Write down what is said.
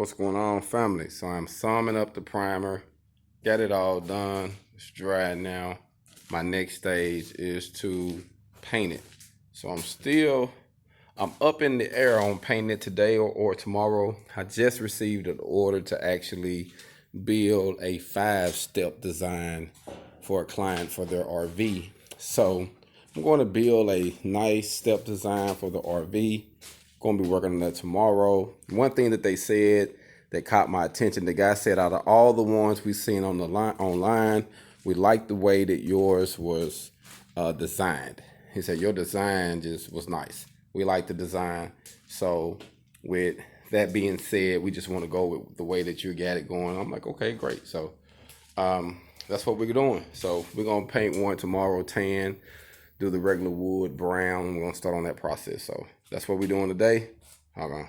What's going on, family? So I'm summing up the primer, got it all done. It's dry now. My next stage is to paint it. So I'm up in the air on painting it today or tomorrow. I just received an order to actually build a 5-step design for a client for their RV. So I'm going to build a nice step design for the RV. Going to be working on that tomorrow. One thing that they said that caught my attention, the guy said, out of all the ones we've seen on the online, we like the way that yours was designed. He said your design just was nice. We like the design. So with that being said, we just want to go with the way that you got it going. I'm like, okay, great. So that's what we're doing. So we're gonna paint one tomorrow, tan, do the regular wood brown. We're gonna start on that process. So that's what we're doing today. HogOn.